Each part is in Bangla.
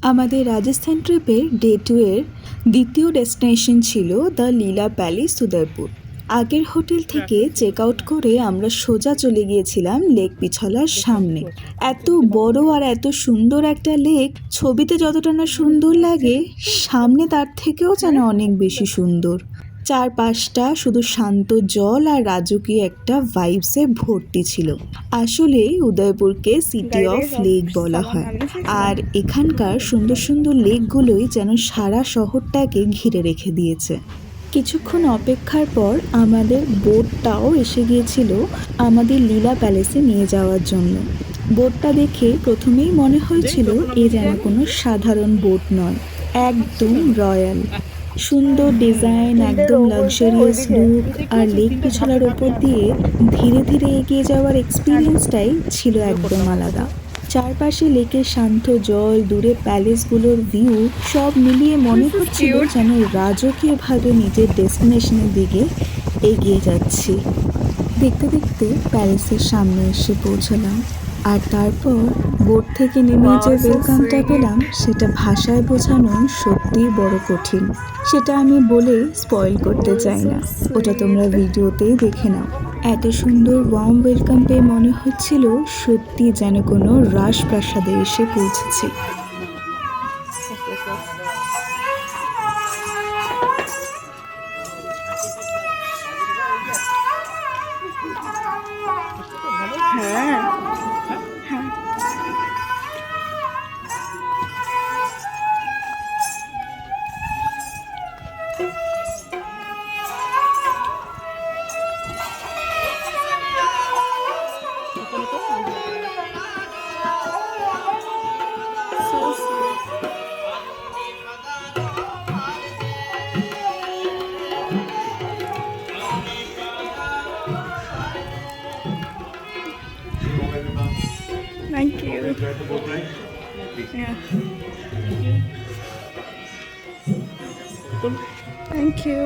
আমাদের রাজস্থান ট্রিপের ডে 2 এর দ্বিতীয় ডেস্টিনেশন ছিল দ্য লীলা প্যালেস উদয়পুর। আগের হোটেল থেকে চেক আউট করে আমরা সোজা চলে গিয়েছিলাম লেক পিছলার সামনে। এত বড় আর এত সুন্দর একটা লেক ছবিতে যতটা না সুন্দর লাগে, সামনে তার থেকেও যেন অনেক বেশি সুন্দর। চারপাশটা শুধু শান্ত জল আর রাজকীয় একটা ভাইবসে ভর্তি ছিল। আসলে উদয়পুরকে সিটি অফ লেক বলা হয়, আর এখানকার সুন্দর সুন্দর লেকগুলোই যেন সারা শহরটাকে ঘিরে রেখে দিয়েছে। কিছুক্ষণ অপেক্ষার পর আমাদের বোটটাও এসে গিয়েছিল আমাদের লীলা প্যালেসে নিয়ে যাওয়ার জন্য। বোটটা দেখে প্রথমেই মনে হয়েছিল এ যেন কোনো সাধারণ বোট নয়, একদম রয়্যাল। সুন্দর ডিজাইন, একদম লাক্সারিয়াস লুক, আর লেক পিছলার ওপর দিয়ে ধীরে ধীরে এগিয়ে যাওয়ার এক্সপিরিয়েন্সটাই ছিল একদম আলাদা। চারপাশে লেকের শান্ত জল, দূরে প্যালেসগুলোর ভিউ, সব মিলিয়ে মনে হচ্ছিল যেন রাজকীয়ভাবে নিজের ডেস্টিনেশনের দিকে এগিয়ে যাচ্ছি। দেখতে দেখতে প্যালেসের সামনে এসে পৌঁছলাম, আর তারপর বোট থেকে নেমে যে ওয়েলকামটা পেলাম সেটা ভাষায় বোঝানো সত্যিই বড় কঠিন। সেটা আমি বলে স্পয়েল করতে চাই না, ওটা তোমরা ভিডিওতেই দেখে নাও। এত সুন্দর ওয়ার্ম ওয়েলকাম পেয়ে মনে হচ্ছিল সত্যি যেন কোনো রাজপ্রাসাদে এসে পৌঁছেছি। Thank you. Yeah. Thank you.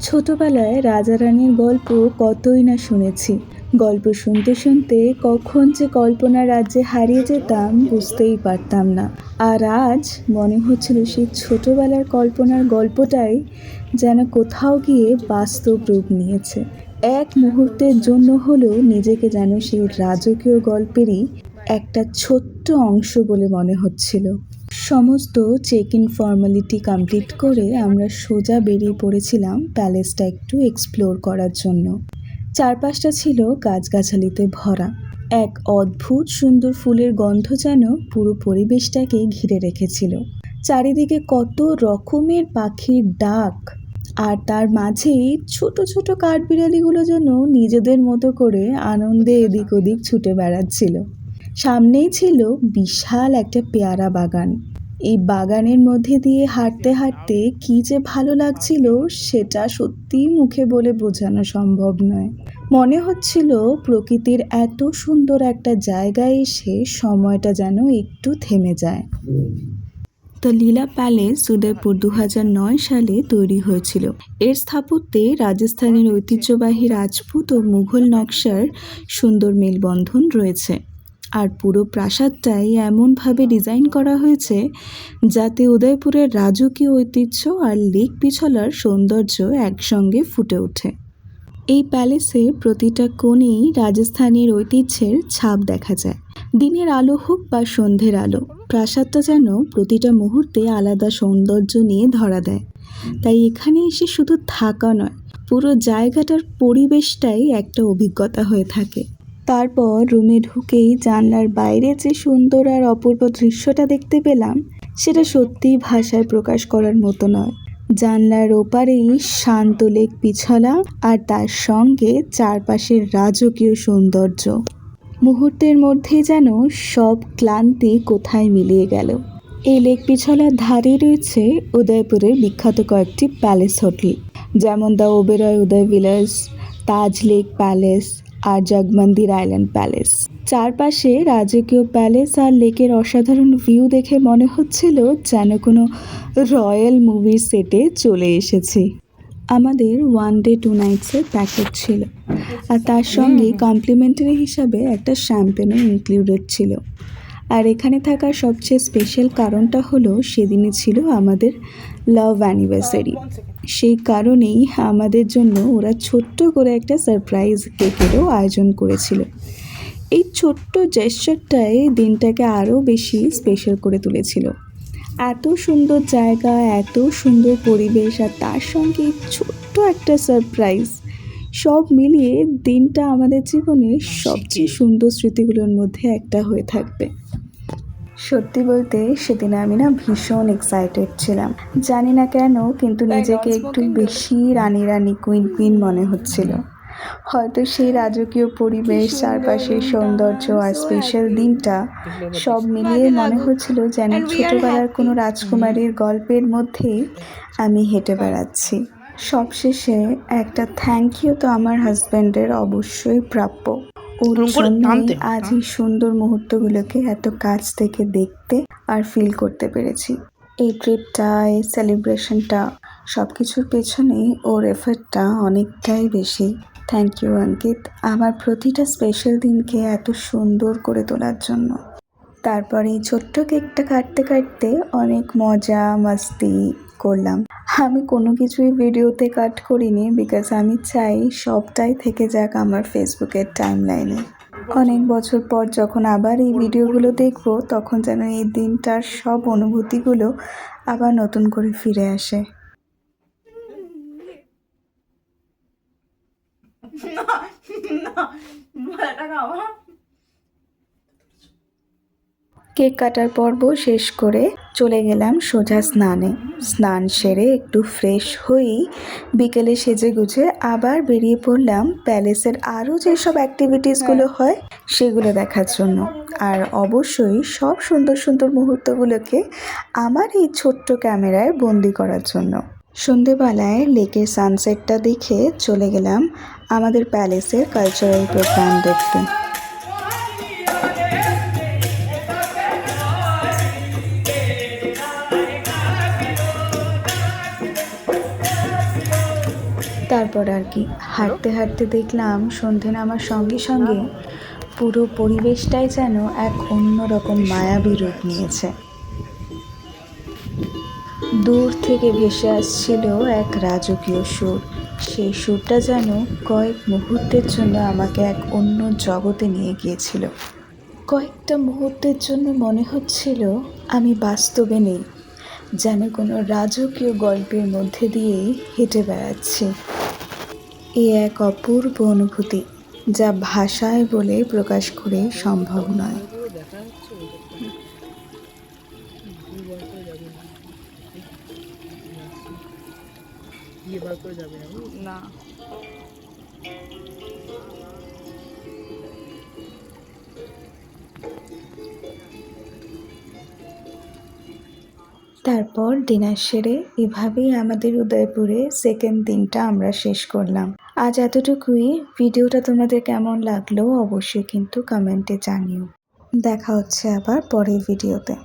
ছোটবেলায় রাজা রানীর গল্প কতই না শুনেছি। গল্প শুনতে শুনতে কখন যে কল্পনা রাজ্যে হারিয়ে যেতাম বুঝতেই পারতাম না। আর আজ মনে হচ্ছিল সেই ছোটবেলার কল্পনার গল্পটাই যেন কোথাও গিয়ে বাস্তব রূপ নিয়েছে। এক মুহূর্তের জন্য হলেও নিজেকে যেন সেই রাজকীয় গল্পেরই একটা ছোট্ট অংশ বলে মনে হচ্ছিল। সমস্ত চেক ইন ফর্মালিটি কমপ্লিট করে আমরা সোজা বেরিয়ে পড়েছিলাম প্যালেসটা একটু এক্সপ্লোর করার জন্য। চারপাশটা ছিল গাছগাছালিতে ভরা। এক অদ্ভুত সুন্দর ফুলের গন্ধ যেন পুরো পরিবেশটাকে ঘিরে রেখেছিল। চারিদিকে কত রকমের পাখির ডাক, আর তার মাঝেই ছোট ছোট কাঠবিড়ালিগুলো যেন নিজেদের মতো করে আনন্দে এদিক ওদিক ছুটে বেড়াচ্ছিল। সামনেই ছিল বিশাল একটা পেয়ারা বাগান। এই বাগানের মধ্যে দিয়ে হাঁটতে হাঁটতে কি যে ভালো লাগছিল সেটা সত্যিই মুখে বলে বোঝানো সম্ভব নয়। মনে হচ্ছিল প্রকৃতির এত সুন্দর একটা জায়গায় এসে সময়টা যেন একটু থেমে যায়। দ্য লীলা প্যালেস উদয়পুর 2009 সালে তৈরি হয়েছিল। এর স্থাপত্যে রাজস্থানের ঐতিহ্যবাহী রাজপুত ও মুঘল নকশার সুন্দর মেলবন্ধন রয়েছে। আর পুরো প্রাসাদটাই এমনভাবে ডিজাইন করা হয়েছে যাতে উদয়পুরের রাজকীয় ঐতিহ্য আর লেক পিছলার সৌন্দর্য একসঙ্গে ফুটে ওঠে। এই প্যালেসের প্রতিটা কোণেই রাজস্থানের ঐতিহ্যের ছাপ দেখা যায়। দিনের আলো হোক বা সন্ধ্যের আলো, প্রাসাদটা যেন প্রতিটা মুহূর্তে আলাদা সৌন্দর্য নিয়ে ধরা দেয়। তাই এখানে এসে শুধু থাকা নয়, পুরো জায়গাটার পরিবেশটাই একটা অভিজ্ঞতা হয়ে থাকে। তারপর রুমে ঢুকেই জানলার বাইরে যে সুন্দর আর অপূর্ব দৃশ্যটা দেখতে পেলাম সেটা সত্যিই ভাষায় প্রকাশ করার মতো নয়। জানলার ওপারেই শান্ত লেক পিছলা, আর তার সঙ্গে চারপাশের রাজকীয় সৌন্দর্য। মুহূর্তের মধ্যেই যেন সব ক্লান্তি কোথায় মিলিয়ে গেল। এই লেক পিছলার ধারে রয়েছে উদয়পুরের বিখ্যাত কয়েকটি প্যালেস হোটেল, যেমন the Oberoi Udai Vilas, Taj lake palace আর জগমন্দির আইল্যান্ড প্যালেস। চারপাশে রাজকীয় প্যালেস আর লেকের অসাধারণ ভিউ দেখে মনে হচ্ছিল যেন কোনো রয়্যাল মুভির সেটে চলে এসেছি। আমাদের 1 ডে 2 নাইটসের প্যাকেজ ছিল, আর তার সঙ্গে কমপ্লিমেন্টারি হিসাবে একটা শ্যাম্পেনও ইনক্লুডেড ছিল। আর এখানে থাকার সবচেয়ে স্পেশাল কারণটা হলো সেদিনই ছিল আমাদের লাভ অ্যানিভার্সারি। সেই কারণেই আমাদের জন্য ওরা ছোট্ট করে একটা সারপ্রাইজ কেকেরও আয়োজন করেছিল। এই ছোট্ট জেস্চারটাই দিনটাকে আরও বেশি স্পেশাল করে তুলেছিল। এত সুন্দর জায়গা, এত সুন্দর পরিবেশ, আর তার সঙ্গে ছোট্ট একটা সারপ্রাইজ, সব মিলিয়ে দিনটা আমাদের জীবনের সবচেয়ে সুন্দর স্মৃতিগুলোর মধ্যে একটা হয়ে থাকবে। সত্যি বলতে সেদিন আমি না ভীষণ এক্সাইটেড ছিলাম, জানি না কেন, কিন্তু নিজেকে একটু বেশি রানী রানী কুইন কুইন মনে হচ্ছিল। হয়তো সেই রাজকীয় পরিবেশ, চারপাশের সৌন্দর্য আর স্পেশাল দিনটা সব মিলিয়ে মনে হচ্ছিল যেন ছোটোবেলার কোনো রাজকুমারীর গল্পের মধ্যেই আমি হেঁটে বেড়াচ্ছি। সবশেষে একটা থ্যাংক ইউ তো আমার হাজব্যান্ডের অবশ্যই প্রাপ্য। ওর জন্যই আজ এই সুন্দর মুহূর্তগুলোকে এত কাছ থেকে দেখতে আর ফিল করতে পেরেছি। এই ট্রিপটা, এই সেলিব্রেশনটা, সব কিছুর পেছনেই ওর এফর্টটা অনেকটাই বেশি। থ্যাংক ইউ অঙ্কিত, আমার প্রতিটা স্পেশাল দিনকে এত সুন্দর করে তোলার জন্য। তারপরে এই ছোট্ট কেকটা কাটতে কাটতে অনেক মজা মাস্তি করলাম। আমি কোনো কিছুই ভিডিওতে কাট করিনি, বিকজ আমি চাই সবটাই থেকে যাক আমার ফেসবুকের টাইমলাইনে। অনেক বছর পর যখন আবার এই ভিডিওগুলো দেখব, তখন যেন এই দিনটার সব অনুভূতিগুলো আবার নতুন করে ফিরে আসে। কেক কাটার পর্ব শেষ করে চলে গেলাম সোজা স্নানে। স্নান সেরে একটু ফ্রেশ হয়েই বিকেলে সেজে গুজে আবার বেরিয়ে পড়লাম প্যালেসের আরও যেসব অ্যাক্টিভিটিসগুলো হয় সেগুলো দেখার জন্য, আর অবশ্যই সব সুন্দর সুন্দর মুহূর্তগুলোকে আমার এই ছোট্ট ক্যামেরায় বন্দি করার জন্য। সন্ধেবেলায় লেকের সানসেটটা দেখে চলে গেলাম আমাদের প্যালেসের কালচারাল প্রোগ্রাম দেখতে। তারপর আর কি, হাঁটতে হাঁটতে দেখলাম সন্ধে নামার সঙ্গে সঙ্গে পুরো পরিবেশটাই যেন এক অন্যরকম মায়াবী রূপ নিয়েছে। দূর থেকে ভেসে আসছিল এক রাজকীয় সুর। সেই সুরটা যেন কয়েক মুহূর্তের জন্য আমাকে এক অন্য জগতে নিয়ে গিয়েছিল। কয়েকটা মুহূর্তের জন্য মনে হচ্ছিল আমি বাস্তবে নেই, যেন কোনো রাজকীয় গল্পের মধ্যে দিয়েই হেঁটে বেড়াচ্ছি। এ এক অপূর্ব অনুভূতি, যা ভাষায় বলে প্রকাশ করে সম্ভব নয়। না, তারপর ডিনার সেরে এভাবেই আমাদের উদয়পুরে সেকেন্ড দিনটা আমরা শেষ করলাম। আজ এতটুকুই। ভিডিওটা তোমাদের কেমন লাগলো অবশ্যই কিন্তু কমেন্টে জানিও। দেখা হচ্ছে আবার পরের ভিডিওতে।